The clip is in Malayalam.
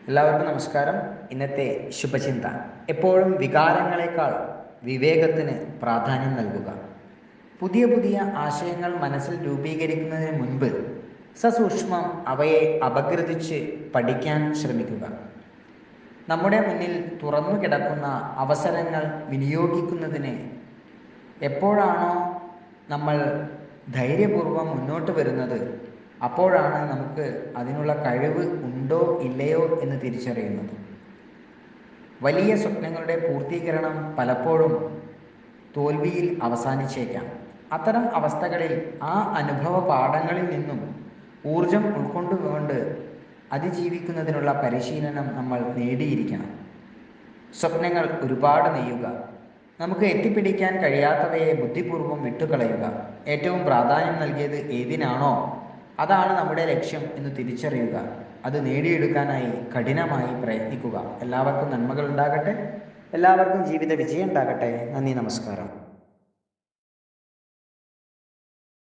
എല്ലാവർക്കും നമസ്കാരം. ഇന്നത്തെ ശുഭചിന്ത: എപ്പോഴും വികാരങ്ങളെക്കാൾ വിവേകത്തിന് പ്രാധാന്യം നൽകുക. പുതിയ പുതിയ ആശയങ്ങൾ മനസ്സിൽ രൂപീകരിക്കുന്നതിന് മുൻപ് സസൂക്ഷ്മം അവയെ അപഗ്രഥിച്ച് പഠിക്കാൻ ശ്രമിക്കുക. നമ്മുടെ മുന്നിൽ തുറന്നു കിടക്കുന്ന അവസരങ്ങൾ വിനിയോഗിക്കുന്നതിന് എപ്പോഴാണോ നമ്മൾ ധൈര്യപൂർവ്വം മുന്നോട്ട് വരുന്നത്, അപ്പോഴാണ് നമുക്ക് അതിനുള്ള കഴിവ് ഉണ്ടോ ഇല്ലയോ എന്ന് തിരിച്ചറിയുന്നത്. വലിയ സ്വപ്നങ്ങളുടെ പൂർത്തീകരണം പലപ്പോഴും തോൽവിയിൽ അവസാനിച്ചേക്കാം. അത്തരം അവസ്ഥകളിൽ ആ അനുഭവ പാഠങ്ങളിൽ നിന്നും ഊർജം ഉൾക്കൊണ്ടുകൊണ്ട് അതിജീവിക്കുന്നതിനുള്ള പരിശീലനം നമ്മൾ നേടിയിരിക്കണം. സ്വപ്നങ്ങൾ ഒരുപാട് നെയ്യുക. നമുക്ക് എത്തിപ്പിടിക്കാൻ കഴിയാത്തവയെ ബുദ്ധിപൂർവ്വം വിട്ടുകളയുക. ഏറ്റവും പ്രാധാന്യം നൽകിയത് ഏതിനാണോ അതാണ് നമ്മുടെ ലക്ഷ്യം എന്ന് തിരിച്ചറിയുക. അത് നേടിയെടുക്കാനായി കഠിനമായി പ്രയത്നിക്കുക. എല്ലാവർക്കും നന്മകൾ ഉണ്ടാകട്ടെ. എല്ലാവർക്കും ജീവിത വിജയം ഉണ്ടാകട്ടെ. നന്ദി, നമസ്കാരം.